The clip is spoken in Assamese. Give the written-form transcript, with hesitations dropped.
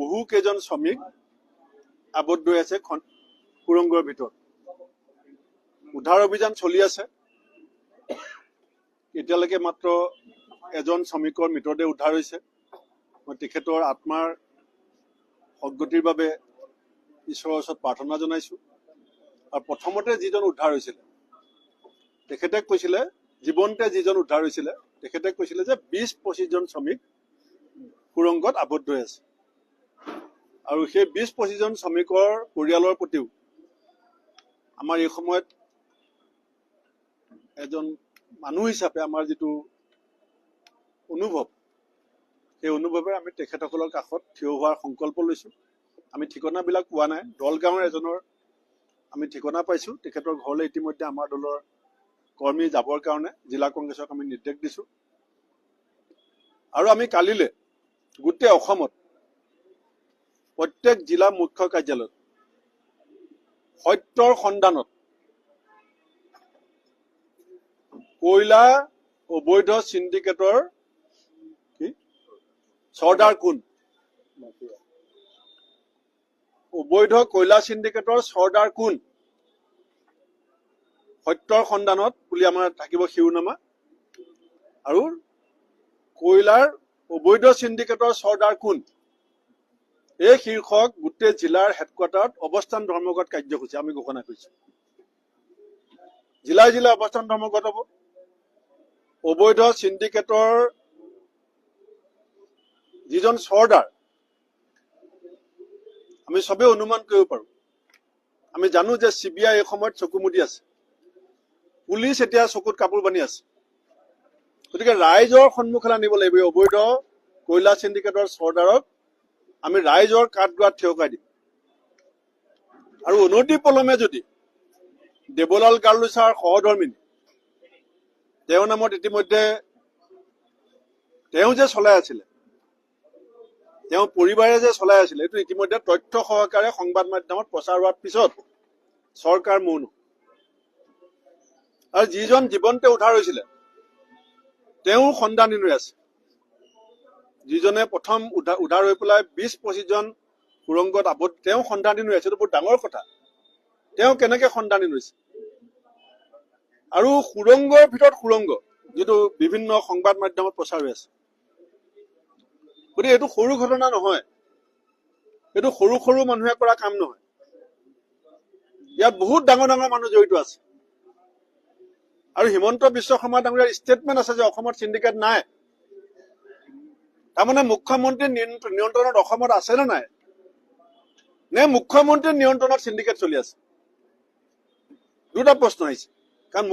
বহু কেইজন শ্ৰমিক আবদ্ধ হৈ আছে সুৰংগৰ ভিতৰত। উদ্ধাৰ অভিযান চলি আছে। এতিয়ালৈকে মাত্ৰ এজন শ্ৰমিকৰ মৃতদেহ উদ্ধাৰ হৈছে। মই তেখেতৰ আত্মাৰ সদ্গতিৰ বাবে ঈশ্বৰৰ ওচৰত প্ৰাৰ্থনা জনাইছো। আৰু প্ৰথমতে যিজন উদ্ধাৰ হৈছিলে তেখেতে কৈছিলে, জীৱনতে যিজন উদ্ধাৰ হৈছিলে তেখেতে কৈছিলে যে 20-25 জন শ্ৰমিক সুৰংগত আবদ্ধ হৈ আছে। আৰু সেই 20-25 জন শ্ৰমিকৰ পৰিয়ালৰ প্ৰতিও আমাৰ এই সময়ত এজন মানুহ হিচাপে আমাৰ যিটো অনুভৱ, সেই অনুভৱেৰে আমি তেখেতসকলৰ কাষত থিয় হোৱাৰ সংকল্প লৈছো। আমি ঠিকনাবিলাক পোৱা নাই। দলগাঁৱৰ এজনৰ আমি ঠিকনা পাইছো। তেখেতৰ ঘৰলৈ ইতিমধ্যে আমাৰ দলৰ কৰ্মী যাবৰ কাৰণে জিলা কংগ্ৰেছক আমি নিৰ্দেশ দিছো। আৰু আমি কালিলে গোটেই অসমত প্ৰত্যেক জিলা মুখ্য কাৰ্যালয়ত সত্যৰ সন্ধানত কয়লা অবৈধ চিণ্ডিকেটৰ চৰ্দাৰ কোন, অবৈধ কয়লা চিণ্ডিকেটৰ চৰ্দাৰ কোন, সত্যৰ সন্ধানত বুলি আমাৰ থাকিব শিৰোনামা। আৰু কয়লাৰ অবৈধ চিণ্ডিকেটৰ চৰ্দাৰ কোন, এই শীৰ্ষক গোটেই জিলাৰ হেডকোৱাৰ্টাৰত অৱস্থান ধৰ্মঘট কাৰ্যসূচী আমি ঘোষণা কৰিছো। জিলাই জিলাই অৱস্থান ধৰ্মঘট হ'ব। অবৈধ চিণ্ডিকেটৰ যিজন চৰ্দাৰ আমি সবে অনুমান কৰিব পাৰো। আমি জানো যে CBI এই সময়ত চকু মুদি আছে, পুলিচ এতিয়া চকুত কাপোৰ বান্ধি আছে। গতিকে ৰাইজৰ সন্মুখলৈ আনিব লাগিব। এই অবৈধ কয়লা চিণ্ডিকেটৰ চৰ্দাৰক আমি ৰাইজৰ কাঠগড়াত থিয় কৰাই দিম। আৰু অনতি পলমে যদি দেৱলাল গাৰ্লুছাৰ সহধৰ্মিনী, তেওঁৰ নামত ইতিমধ্যে তেওঁ যে চলাই আছিলে, তেওঁ পৰিবাৰে যে চলাই আছিলে, এইটো ইতিমধ্যে তথ্য সহকাৰে সংবাদ মাধ্যমত প্ৰচাৰ হোৱাৰ পিছত চৰকাৰ মৌন। আৰু যিজন জীৱনতে উদ্ধাৰ হৈছিলে তেওঁ সন্ধানহীন হৈ আছে। যিজনে প্ৰথম উদ্ধাৰ হৈ পেলাই 20-25 জন সুৰংগত আবদ্ধ, তেওঁ সন্ধানহীন হৈ আছে। এইটো বহুত ডাঙৰ কথা। তেওঁ কেনেকে সন্ধানহীন হৈছে? আৰু সুৰংগৰ ভিতৰত সুৰংগ, যিটো বিভিন্ন সংবাদ মাধ্যমত প্ৰচাৰ হৈ আছে। গতিকে এইটো সৰু ঘটনা নহয়, এইটো সৰু সৰু মানুহে কৰা কাম নহয়। ইয়াত বহুত ডাঙৰ ডাঙৰ মানুহ জড়িত আছে। আৰু হিমন্ত বিশ্ব শৰ্মা ডাঙৰীয়াৰ ষ্টেটমেণ্ট আছে যে অসমত চিণ্ডিকেট নাই। তাৰমানে মুখ্যমন্ত্ৰীৰ নিয়ন্ত্ৰণত অসমত আছে নে নাই, নে মুখ্যমন্ত্ৰীৰ নিয়ন্ত্ৰণত চিণ্ডিকেট চলি আছে? দুটা প্ৰশ্ন আহিছে। কাৰণ